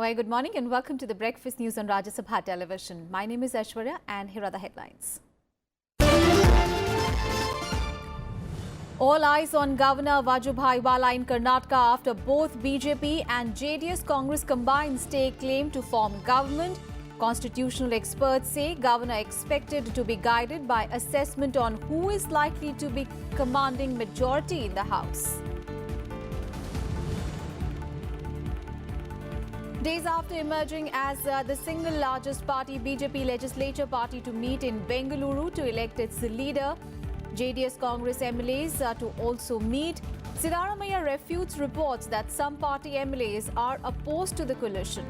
Hi, good morning and welcome to the Breakfast News on Rajya Sabha television. My name is Aishwarya and here are the headlines. All eyes on Governor Vajubhai Wala in Karnataka after both BJP and JDS Congress combined stake claim to form government. Constitutional experts say Governor expected to be guided by assessment on who is likely to be commanding majority in the House. Days after emerging as the single largest party, BJP legislature party to meet in Bengaluru to elect its leader, JDS Congress MLAs to also meet. Siddaramaiah refutes reports that some party MLAs are opposed to the coalition.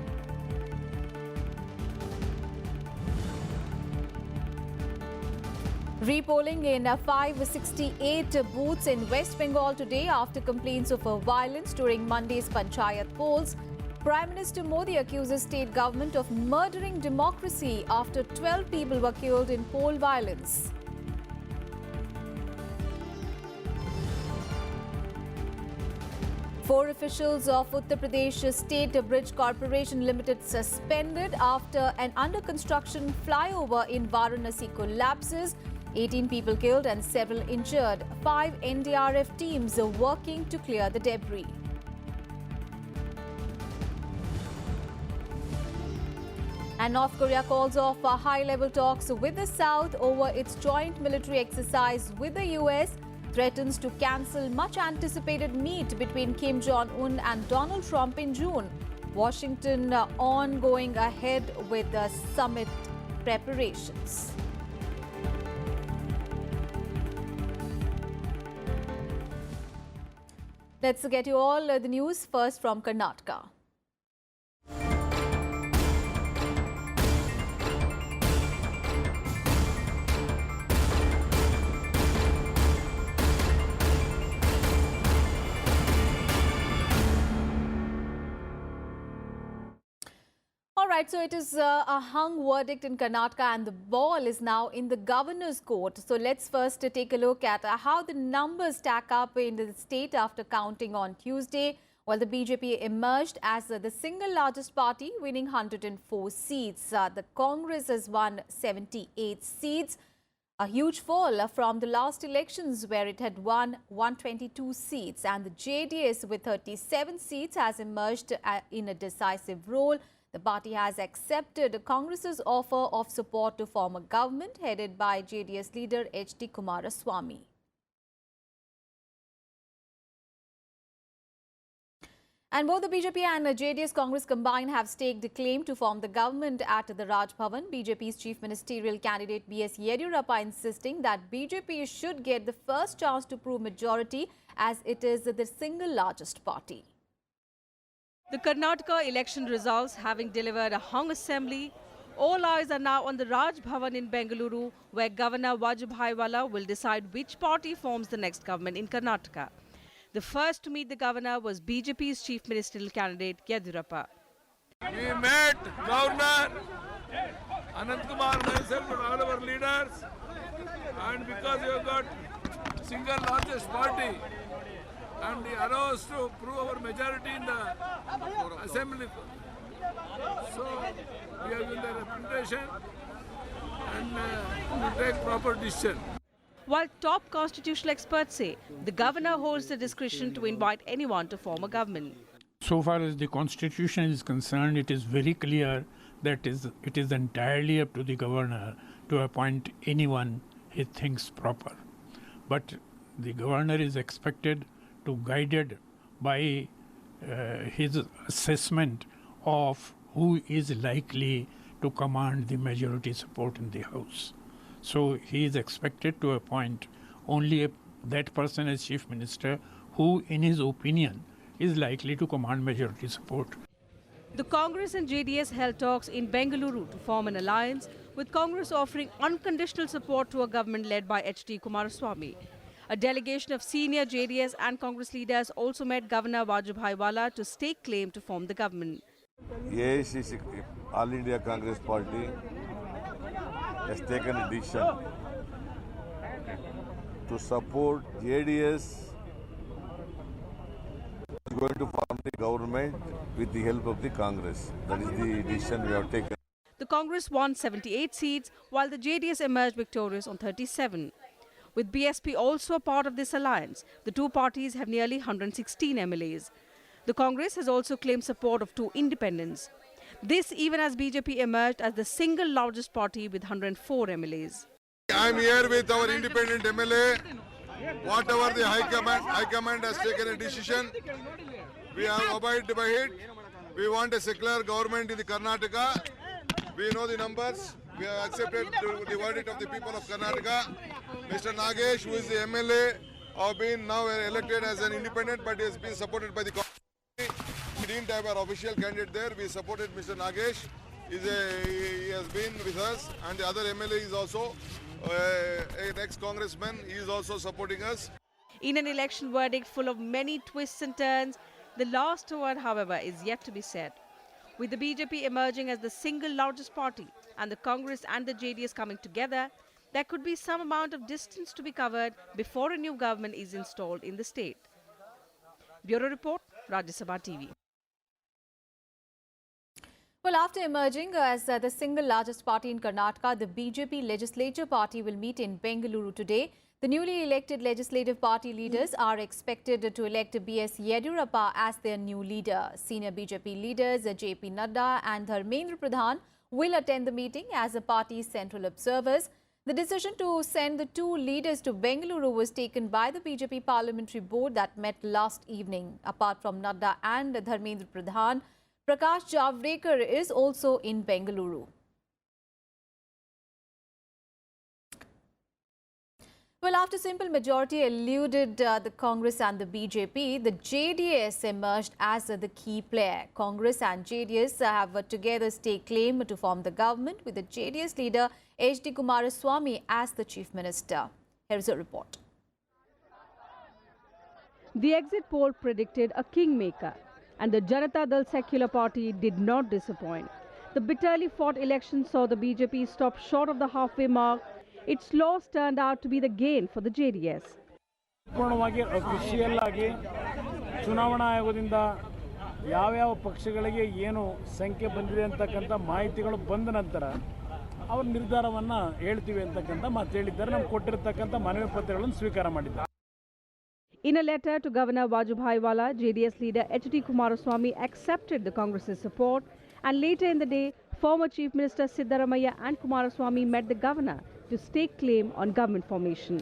Repolling in 568 booths in West Bengal today after complaints of violence during Monday's panchayat polls. Prime Minister Modi accuses state government of murdering democracy after 12 people were killed in poll violence. Four officials of Uttar Pradesh State Bridge Corporation Limited suspended after an under-construction flyover in Varanasi collapses. 18 people killed and several injured. 5 NDRF teams are working to clear the debris. And North Korea calls off high-level talks with the South over its joint military exercise with the US, threatens to cancel much-anticipated meet between Kim Jong-un and Donald Trump in June. Washington on going ahead with the summit preparations. Let's get you all the news first from Karnataka. All right, so it is a hung verdict in Karnataka and the ball is now in the governor's court. So let's first take a look at how the numbers stack up in the state after counting on Tuesday. While the BJP emerged as the single largest party, winning 104 seats. The Congress has won 78 seats, a huge fall from the last elections where it had won 122 seats. And the JDS with 37 seats has emerged in a decisive role. The party has accepted Congress's offer of support to form a government headed by JDS leader H.D. Kumaraswamy. And both the BJP and JDS Congress combined have staked a claim to form the government at the Raj Bhavan. BJP's chief ministerial candidate B.S. Yediyurappa insisting that BJP should get the first chance to prove majority as it is the single largest party. The Karnataka election results having delivered a hung assembly, all eyes are now on the Raj Bhavan in Bengaluru, where Governor Vajubhai Wala will decide which party forms the next government in Karnataka. The first to meet the governor was BJP's chief ministerial candidate Yediyurappa. We met Governor Anant Kumar, myself and all our leaders, and because we have got single largest party, and he allows to prove our majority in the assembly. So we have given the representation and we take proper decision. While top constitutional experts say the governor holds the discretion to invite anyone to form a government. So far as the constitution is concerned, it is very clear that it is entirely up to the governor to appoint anyone he thinks proper. But the governor is expected to guided by his assessment of who is likely to command the majority support in the House. So he is expected to appoint only that person as chief minister who, in his opinion, is likely to command majority support. The Congress and JDS held talks in Bengaluru to form an alliance, with Congress offering unconditional support to a government led by H.D. Kumaraswamy. A delegation of senior JDS and Congress leaders also met Governor Vajubhai Wala to stake claim to form the government. AICC, All India Congress Party, has taken a decision to support JDS, who is going to form the government with the help of the Congress. That is the decision we have taken. The Congress won 78 seats, while the JDS emerged victorious on 37. With BSP also a part of this alliance, the two parties have nearly 116 MLAs. The Congress has also claimed support of two independents. This even as BJP emerged as the single largest party with 104 MLAs. I am here with our independent MLA. Whatever the High Command has taken a decision, we have abided by it. We want a secular government in the Karnataka. We know the numbers. We have accepted the verdict of the people of Karnataka. Mr. Nagesh, who is the MLA, have been now elected as an independent, but he has been supported by the community. We didn't have an official candidate there. We supported Mr. Nagesh. He has been with us, and the other MLA is also an ex-congressman. He is also supporting us. In an election verdict full of many twists and turns, the last word, however, is yet to be said. With the BJP emerging as the single largest party and the Congress and the JDS coming together, there could be some amount of distance to be covered before a new government is installed in the state. Bureau Report, Rajya Sabha TV. Well, after emerging as the single largest party in Karnataka, the BJP Legislature Party will meet in Bengaluru today. The newly elected legislative party leaders are expected to elect B.S. Yediyurappa as their new leader. Senior BJP leaders J.P. Nadda and Dharmendra Pradhan will attend the meeting as the party's central observers. The decision to send the two leaders to Bengaluru was taken by the BJP Parliamentary Board that met last evening. Apart from Nadda and Dharmendra Pradhan, Prakash Javadekar is also in Bengaluru. Well, after simple majority eluded the Congress and the BJP, the JDS emerged as the key player. Congress and JDS have together staked claim to form the government with the JDS leader H.D. Kumaraswamy as the Chief Minister. Here is a report. The exit poll predicted a kingmaker, and the Janata Dal Secular Party did not disappoint. The bitterly fought election saw the BJP stop short of the halfway mark. Its loss turned out to be the gain for the JDS. ಪೂರ್ಣವಾಗಿ official ಆಗಿ ಚುನಾವಣಾ ಆಯೋಗದಿಂದ ಯಾವ ಪಕ್ಷಗಳಿಗೆ ಏನು ಸಂಖ್ಯೆ ಬಂದಿದೆ ಅಂತಕ್ಕಂಥ ಮಾಹಿತಿಗಳು ಬಂದ ನಂತರ ಅವರ ನಿರ್ಧಾರವನ್ನು ಹೇಳ್ತೀವಿ ಅಂತಕ್ಕಂಥ ಮಾತು ಹೇಳಿದ್ದಾರೆ. ನಾವು ಕೊಟ್ಟಿರತಕ್ಕಂಥ ಮನವಿ ಪತ್ರಗಳನ್ನು ಸ್ವೀಕಾರ ಮಾಡಿದ್ದಾರೆ. In a letter to Governor Vajubhai Wala, JDS leader H.D. Kumaraswamy accepted the Congress's support, and later in the day, former Chief Minister Siddaramaiah and Kumaraswamy met the governor to stake claim on government formation.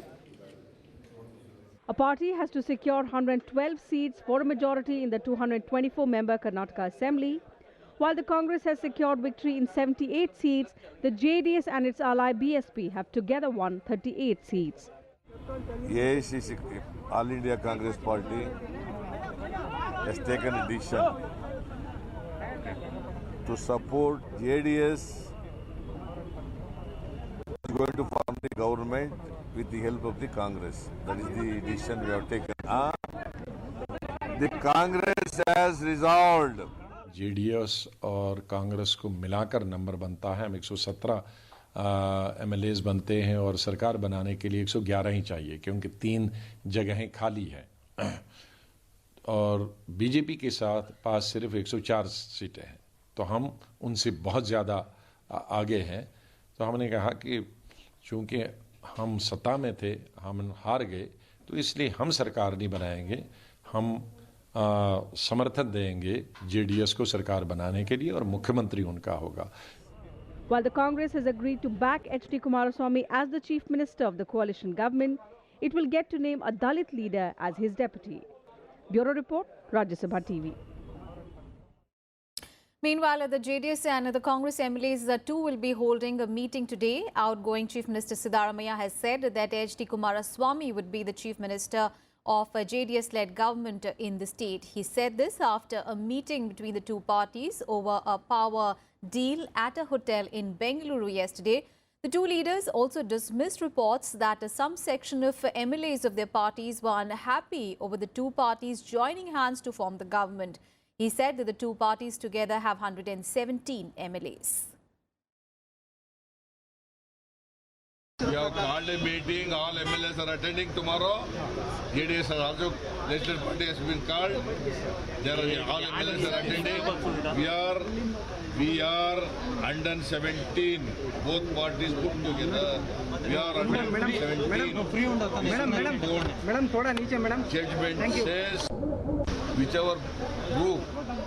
A party has to secure 112 seats for a majority in the 224-member Karnataka Assembly. While the Congress has secured victory in 78 seats, the JDS and its ally BSP have together won 38 seats. AICC, All India Congress Party, has taken a decision to support JDS is going to form the government with the help of the Congress. That is the decision we have taken. The Congress has resolved. JDS और कांग्रेस को मिलाकर number बनता है. हम 117 MLAs बनते हैं और सरकार बनाने के लिए 111 ही चाहिए, क्योंकि 3 जगहें खाली हैं और बीजेपी के साथ पास सिर्फ 104 सीटें हैं. तो हम उनसे बहुत ज़्यादा आगे हैं. तो हमने कहा कि चूँकि हम सत्ता में थे, हम हार गए, तो इसलिए हम सरकार नहीं बनाएंगे. हम समर्थन देंगे JDS को सरकार बनाने के लिए और मुख्यमंत्री उनका होगा. While the Congress has agreed to back H.D. Kumaraswamy as the Chief Minister of the coalition government, it will get to name a Dalit leader as his deputy. Bureau Report, Rajya Sabha TV. Meanwhile, the JDS and the Congress MLAs too will be holding a meeting today. Outgoing Chief Minister Siddaramaiah has said that H.D. Kumaraswamy would be the Chief Minister of a JDS-led government in the state. He said this after a meeting between the two parties over a power deal at a hotel in Bengaluru yesterday. The two leaders also dismissed reports that some section of MLAs of their parties were unhappy over the two parties joining hands to form the government. He said that the two parties together have 117 MLAs. We have called a meeting. All MLAs are attending tomorrow. JDS has also, legislative party has been called. There are all MLAs are attending. We are 117. Both parties put together. We are 117. Judgment says whichever group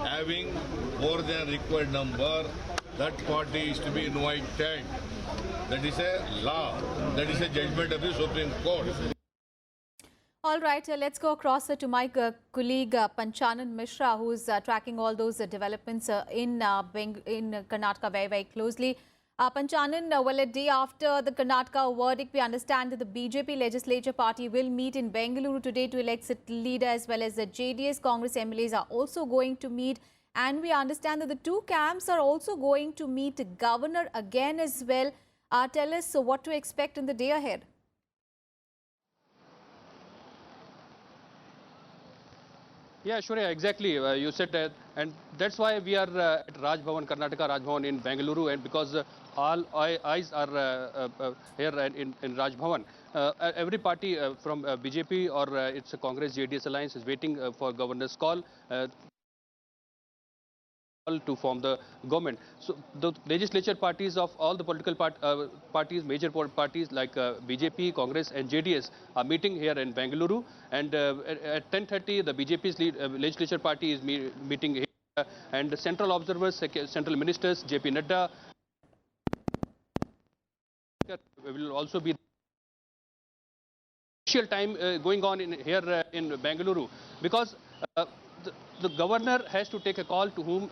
having more than required number, that party is to be invited. That is a law. That is a judgment of the Supreme Court. All right, let's go across to my colleague Panchanan Mishra, who is tracking all those developments in Karnataka very, very closely. Panchanan, well, a day after the Karnataka verdict, we understand that the BJP legislature party will meet in Bengaluru today to elect its leader, as well as the JDS Congress MLAs are also going to meet. And we understand that the two camps are also going to meet the governor again as well. Tell us what to expect in the day ahead. Yeah, sure, yeah, exactly. You said that, and that's why we are at Raj Bhavan, Karnataka Raj Bhavan in Bengaluru, and because all eyes are here in Raj Bhavan. Every party from BJP or its Congress JDS alliance is waiting for governor's call to form the government. So the legislature parties of all the political parties, major parties like BJP, Congress and JDS are meeting here in Bengaluru, and at 10:30 the BJP's legislature party is meeting here, and the central observers, central ministers JP Nadda will also be initial time going on here in Bengaluru, because the governor has to take a call to whom,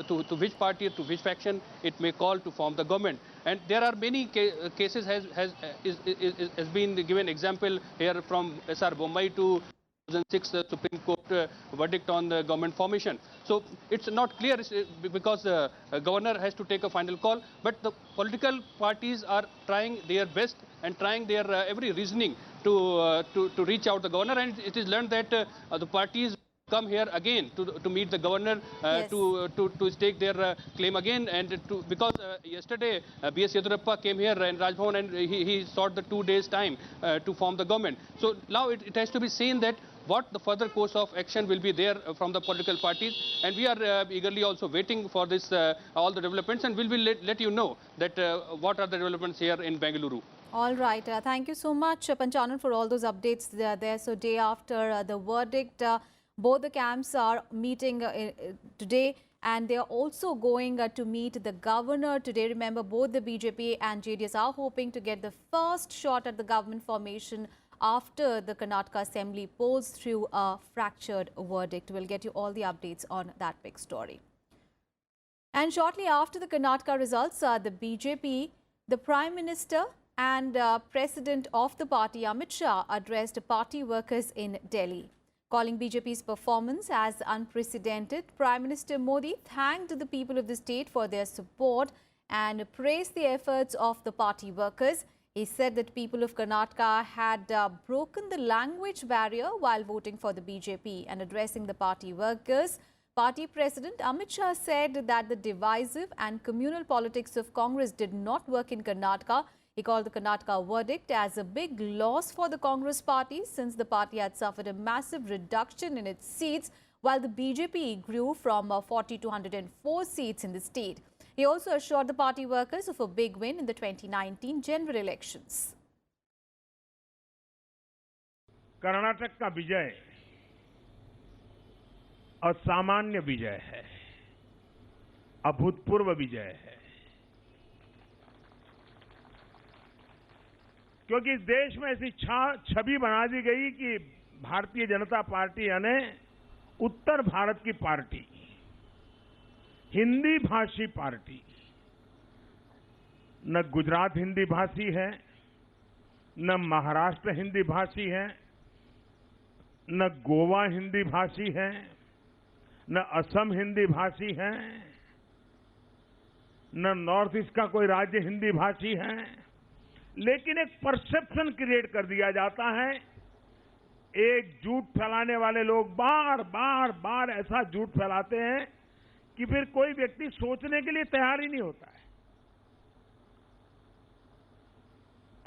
to which party, to which faction it may call to form the government. And there are many cases has been given example here from SR Bombay to 2006 Supreme Court verdict on the government formation. So it's not clear because the governor has to take a final call, but the political parties are trying their best and trying their every reasoning to reach out the governor, and it is learned that the parties come here again to meet the governor, Yes. to stake their claim again, and because yesterday B.S. Yedurappa came here in Raj Bhavan and he sought the 2 days time to form the government. So now it has to be seen that what the further course of action will be there from the political parties, and we are eagerly also waiting for this all the developments, and we will let you know that what are the developments here in Bengaluru. All right. Thank you so much, Panchanan, for all those updates there. So day after the verdict, both the camps are meeting today, and they are also going to meet the governor today. Remember, both the BJP and JDS are hoping to get the first shot at the government formation after the Karnataka Assembly polls through a fractured verdict. We'll get you all the updates on that big story. And shortly after the Karnataka results, the BJP, the Prime Minister and President of the party, Amit Shah, addressed party workers in Delhi. Calling BJP's performance as unprecedented, Prime Minister Modi thanked the people of the state for their support and praised the efforts of the party workers. He said that people of Karnataka had broken the language barrier while voting for the BJP. And addressing the party workers, Party President Amit Shah said that the divisive and communal politics of Congress did not work in Karnataka. He called the Karnataka verdict as a big loss for the Congress party, since the party had suffered a massive reduction in its seats, while the BJP grew from 40 to 104 seats in the state. He also assured the party workers of a big win in the 2019 general elections. Karnataka का विजय असामान्य विजय है, अभूतपूर्व विजय है, क्योंकि इस देश में ऐसी छवि बना दी गई कि भारतीय जनता पार्टी यानी उत्तर भारत की पार्टी, हिंदी भाषी पार्टी, न गुजरात हिंदी भाषी है, न महाराष्ट्र हिंदी भाषी है, न गोवा हिंदी भाषी है, न असम हिंदी भाषी है, न नॉर्थ ईस्ट का कोई राज्य हिंदी भाषी है, लेकिन एक परसेप्शन क्रिएट कर दिया जाता है। एक झूठ फैलाने वाले लोग बार बार ऐसा झूठ फैलाते हैं कि फिर कोई व्यक्ति सोचने के लिए तैयार ही नहीं होता है।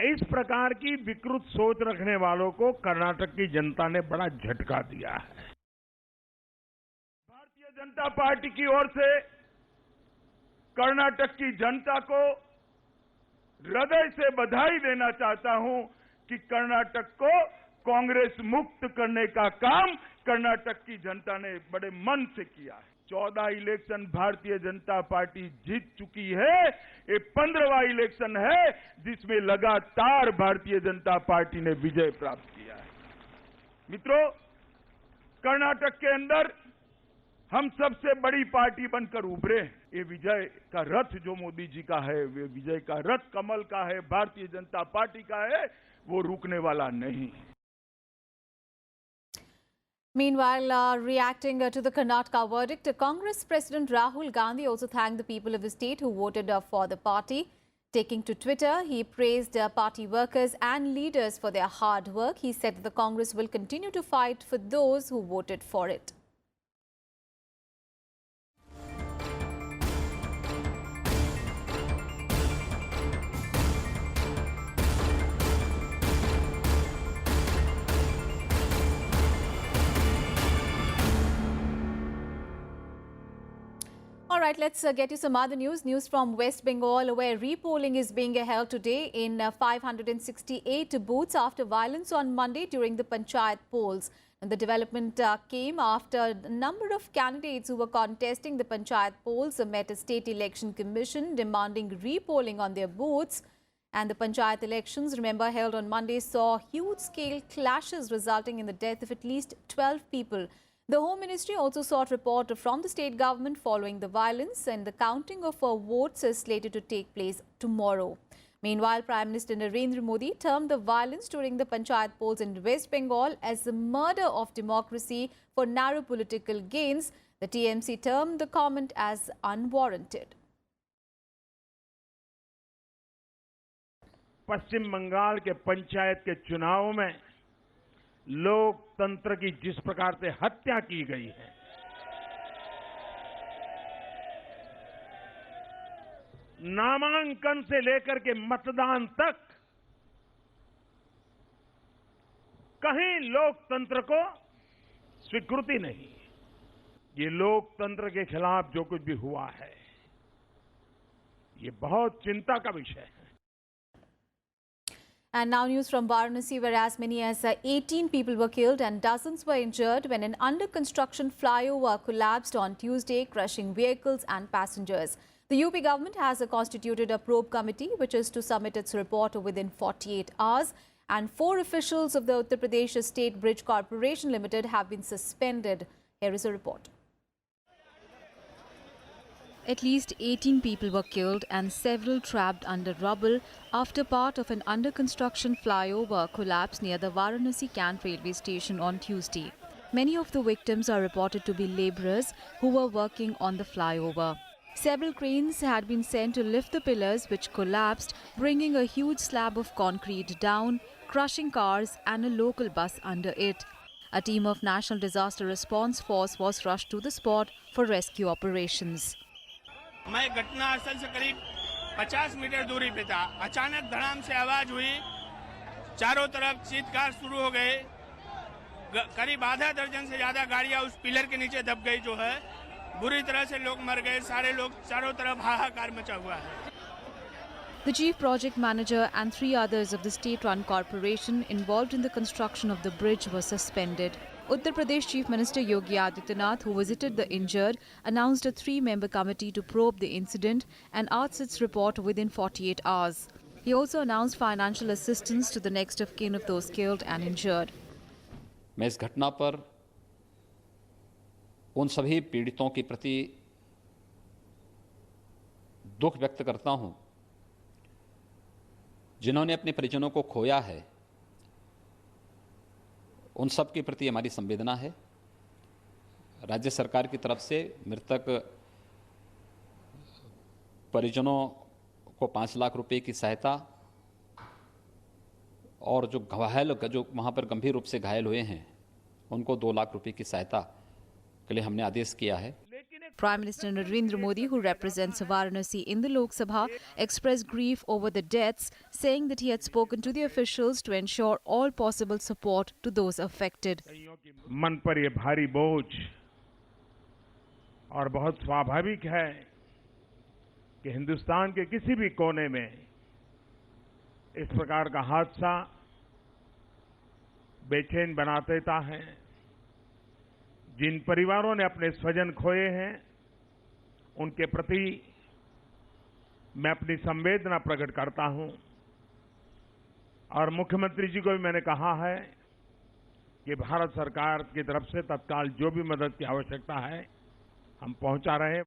इस प्रकार की विकृत सोच रखने वालों को कर्नाटक की जनता ने बड़ा झटका दिया है। भारतीय जनता पार्टी की ओर से कर्नाटक की जनता को हृदय से बधाई देना चाहता हूं कि कर्नाटक को कांग्रेस मुक्त करने का काम कर्नाटक की जनता ने बड़े मन से किया है। 14 इलेक्शन भारतीय जनता पार्टी जीत चुकी है। ये 15वां इलेक्शन है जिसमें लगातार भारतीय जनता पार्टी ने विजय प्राप्त किया है। मित्रों, कर्नाटक के अंदर हम सबसे बड़ी पार्टी बनकर उभरे। ये विजय का रथ जो मोदी जी का है, वे विजय का रथ कमल का है, भारतीय जनता पार्टी का है, वो रुकने वाला नहीं। Meanwhile, reacting to the Karnataka verdict, Congress President Rahul Gandhi also thanked the people of the state who voted for the party. Taking to Twitter, he praised party workers and leaders for their hard work. He said that the Congress will continue to fight for those who voted for it. All right, let's get you some other news. News from West Bengal, where repolling is being held today in 568 booths after violence on Monday during the panchayat polls. And the development came after a number of candidates who were contesting the panchayat polls met a state election commission demanding repolling on their booths. And the panchayat elections, remember, held on Monday saw huge-scale clashes resulting in the death of at least 12 people. The Home Ministry also sought report from the state government following the violence, and the counting of votes is slated to take place tomorrow. Meanwhile, Prime Minister Narendra Modi termed the violence during the panchayat polls in West Bengal as the murder of democracy for narrow political gains. The TMC termed the comment as unwarranted. पश्चिम बंगाल के पंचायत के चुनाव में लोकतंत्र की जिस प्रकार से हत्या की गई है, नामांकन से लेकर के मतदान तक कहीं लोकतंत्र को स्वीकृति नहीं। ये लोकतंत्र के खिलाफ जो कुछ भी हुआ है, ये बहुत चिंता का विषय है। And now news from Varanasi, where as many as 18 people were killed and dozens were injured when an under-construction flyover collapsed on Tuesday, crushing vehicles and passengers. The UP government has constituted a probe committee, which is to submit its report within 48 hours. And 4 officials of the Uttar Pradesh State Bridge Corporation Limited have been suspended. Here is a report. At least 18 people were killed and several trapped under rubble after part of an under-construction flyover collapsed near the Varanasi Cant railway station on Tuesday. Many of the victims are reported to be labourers who were working on the flyover. Several cranes had been sent to lift the pillars which collapsed, bringing a huge slab of concrete down, crushing cars and a local bus under it. A team of National Disaster Response Force was rushed to the spot for rescue operations. मैं घटना स्थल से करीब 50 metre दूरी पे था। अचानक धड़ाम से आवाज हुई, चारों तरफ चीत्कार शुरू हो गए। करीब आधा दर्जन से ज्यादा गाड़ियां उस पिलर के नीचे दब गई जो है। बुरी तरह से लोग मर गए, सारे लोग चारों तरफ हाहाकार मचा हुआ है। The chief project manager and 3 others of the state-run corporation involved in the construction of the bridge were suspended. Uttar Pradesh Chief Minister Yogi Adityanath, who visited the injured, announced a 3-member committee to probe the incident and asked its report within 48 hours. He also announced financial assistance to the next of kin of those killed and injured. मैं इस घटना पर उन सभी पीड़ितों के प्रति दुख व्यक्त करता हूं जिन्होंने अपने परिजनों को खोया है। उन सब के प्रति हमारी संवेदना है। राज्य सरकार की तरफ से मृतक परिजनों को 5 लाख रुपए की सहायता और जो वहां पर गंभीर रूप से घायल हुए हैं उनको 2 लाख रुपए की सहायता के लिए हमने आदेश किया है। लेकिन एक Prime Minister Narendra Modi, who represents Varanasi in the Lok Sabha, expressed grief over the deaths, saying that he had spoken to the officials to ensure all possible support to those affected. मन पर ये भारी बोझ और बहुत स्वाभाविक है कि हिंदुस्तान के किसी भी कोने में इस प्रकार का हादसा बेचैन बना देता है। जिन परिवारों ने अपने स्वजन खोए हैं उनके प्रति मैं अपनी संवेदना प्रकट करता हूं और मुख्यमंत्री जी को भी मैंने कहा है कि भारत सरकार की तरफ से तत्काल जो भी मदद की आवश्यकता है हम पहुंचा रहे हैं।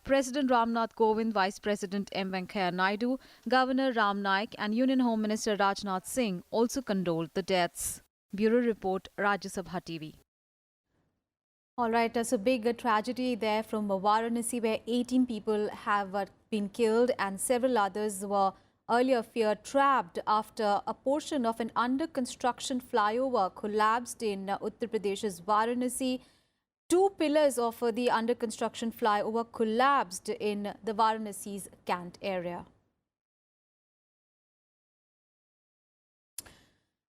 President Ramnath Kovind, Vice President M. Venkaiah Naidu, Governor Ram Naik and Union Home Minister Rajnath Singh also condoled the deaths. Bureau Report, Rajya Sabha TV. All right, so big tragedy there from Varanasi where 18 people have been killed and several others were earlier feared trapped after a portion of an under-construction flyover collapsed in Uttar Pradesh's Varanasi. Two pillars of the under-construction flyover collapsed in the Varanasi's Kant area.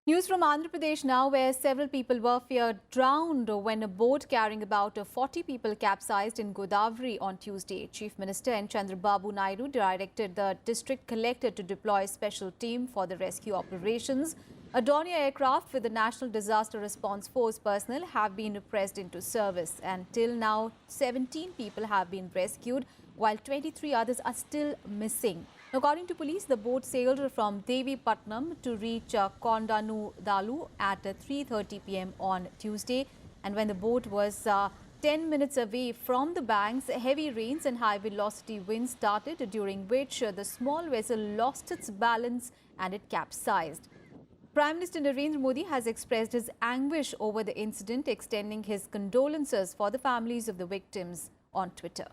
News from Andhra Pradesh now, where several people were feared drowned when a boat carrying about 40 people capsized in Godavari on Tuesday. Chief Minister N. Chandrababu Naidu directed the district collector to deploy a special team for the rescue operations. A Dornier aircraft with the National Disaster Response Force personnel have been pressed into service, and till now 17 people have been rescued while 23 others are still missing. According to police, the boat sailed from Devi Patnam to reach Kondanu Dalu at 3:30 p.m. on Tuesday, and when the boat was 10 minutes away from the banks, heavy rains and high velocity winds started, during which the small vessel lost its balance and it capsized. Prime Minister Narendra Modi has expressed his anguish over the incident, extending his condolences for the families of the victims on Twitter.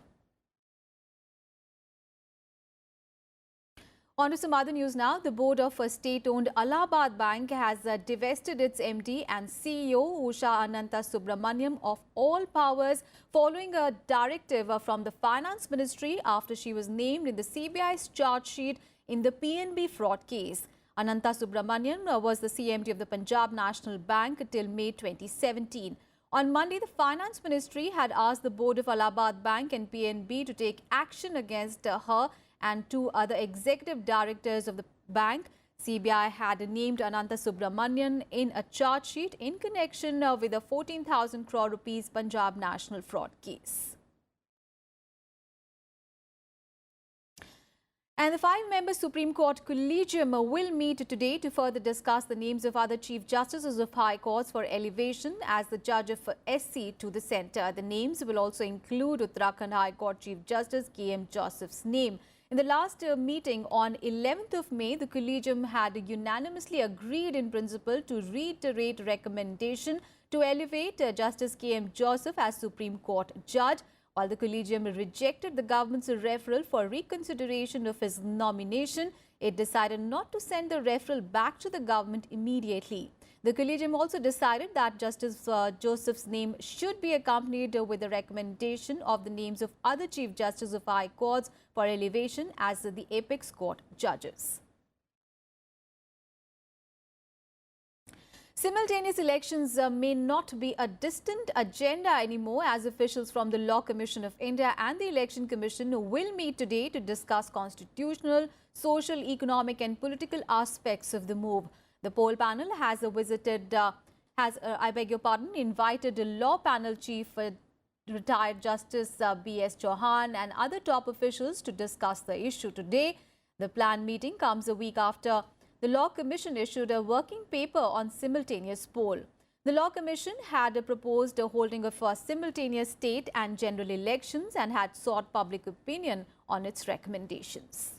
On to some other news now. The board of a state-owned Allahabad Bank has divested its MD and CEO Usha Ananta Subramaniam of all powers following a directive from the Finance Ministry after she was named in the CBI's charge sheet in the PNB fraud case. Ananta Subramaniam was the CMD of the Punjab National Bank till May 2017. On Monday, the Finance Ministry had asked the board of Allahabad Bank and PNB to take action against her and two other executive directors of the bank. CBI had named Ananta Subramanian in a charge sheet in connection with a 14,000 crore rupees Punjab national fraud case. And the five-member Supreme Court collegium will meet today to further discuss the names of other Chief Justices of High Courts for elevation as the judge of SC to the centre. The names will also include Uttarakhand High Court Chief Justice K.M. Joseph's name. In the last meeting on 11th of May, the collegium had unanimously agreed in principle to reiterate recommendation to elevate Justice K.M. Joseph as Supreme Court judge, while the collegium rejected the government's referral for reconsideration of his nomination. It decided not to send the referral back to the government immediately. The collegium also decided that Justice Joseph's name should be accompanied with the recommendation of the names of other Chief Justices of High Courts for elevation as the Apex Court judges. Simultaneous elections may not be a distant agenda anymore, as officials from the Law Commission of India and the Election Commission will meet today to discuss constitutional, social, economic and political aspects of the move. The poll panel has invited the law panel chief, retired Justice B.S. Chauhan and other top officials to discuss the issue today. The planned meeting comes a week after the Law Commission issued a working paper on simultaneous poll. The Law Commission had proposed a holding of simultaneous state and general elections and had sought public opinion on its recommendations.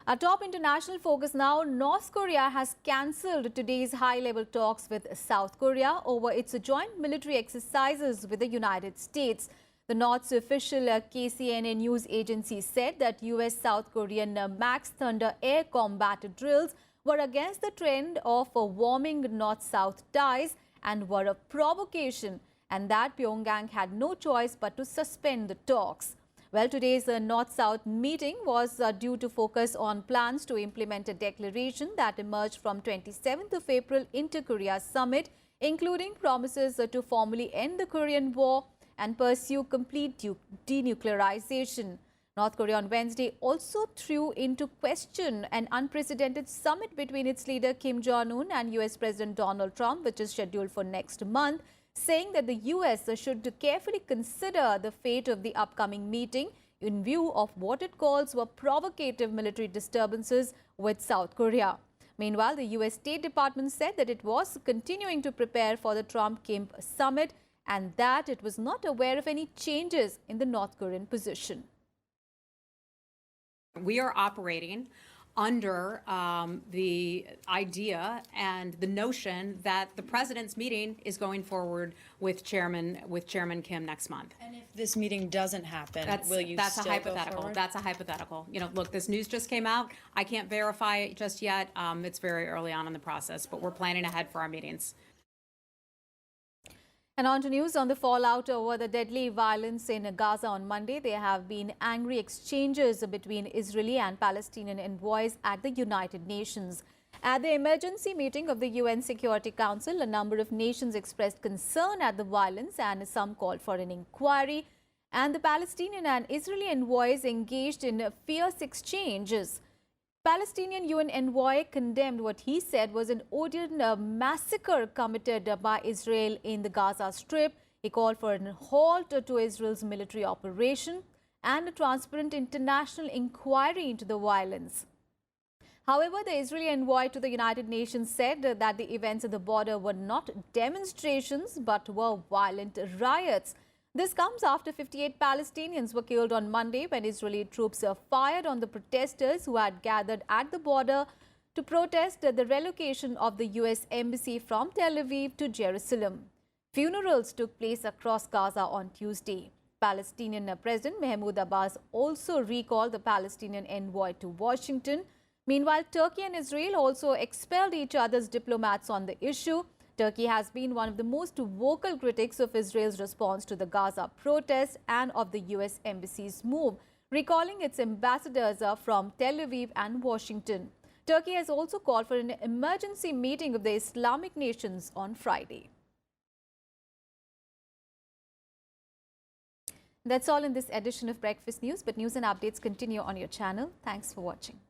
Our top international focus now. North Korea has cancelled today's high-level talks with South Korea over its joint military exercises with the United States. The North's official KCNA news agency said that US-South Korean Max Thunder air combat drills were against the trend of warming North-South ties and were a provocation and that Pyongyang had no choice but to suspend the talks. Well, today's North-South meeting was due to focus on plans to implement a declaration that emerged from 27th of April Inter-Korea Summit, including promises to formally end the Korean War and pursue complete denuclearization. North Korea on Wednesday also threw into question an unprecedented summit between its leader Kim Jong-un and US President Donald Trump, which is scheduled for next month, saying that the US should carefully consider the fate of the upcoming meeting in view of what it calls were provocative military disturbances with South Korea. Meanwhile, the US State Department said that it was continuing to prepare for the Trump-Kim summit and that it was not aware of any changes in the North Korean position. We are operating under the idea and the notion that the president's meeting is going forward with Chairman Kim next month. And if this meeting doesn't happen, will you that's still a hypothetical. go forward? That's a hypothetical. You know, look, this news just came out. I can't verify it just yet. It's very early on in the process, but we're planning ahead for our meetings. And on to news on the fallout over the deadly violence in Gaza on Monday. There have been angry exchanges between Israeli and Palestinian envoys at the United Nations. At the emergency meeting of the UN Security Council, a number of nations expressed concern at the violence and some called for an inquiry. And the Palestinian and Israeli envoys engaged in fierce exchanges. Palestinian UN envoy condemned what he said was an odious massacre committed by Israel in the Gaza Strip. He called for a halt to Israel's military operation and a transparent international inquiry into the violence. However, the Israeli envoy to the United Nations said that the events at the border were not demonstrations but were violent riots. This comes after 58 Palestinians were killed on Monday when Israeli troops fired on the protesters who had gathered at the border to protest the relocation of the US embassy from Tel Aviv to Jerusalem. Funerals took place across Gaza on Tuesday. Palestinian President Mahmoud Abbas also recalled the Palestinian envoy to Washington. Meanwhile, Turkey and Israel also expelled each other's diplomats on the issue. Turkey has been one of the most vocal critics of Israel's response to the Gaza protests and of the US embassy's move, recalling its ambassadors from Tel Aviv and Washington. Turkey has also called for an emergency meeting of the Islamic nations on Friday. That's all in this edition of Breakfast News, but news and updates continue on your channel. Thanks for watching.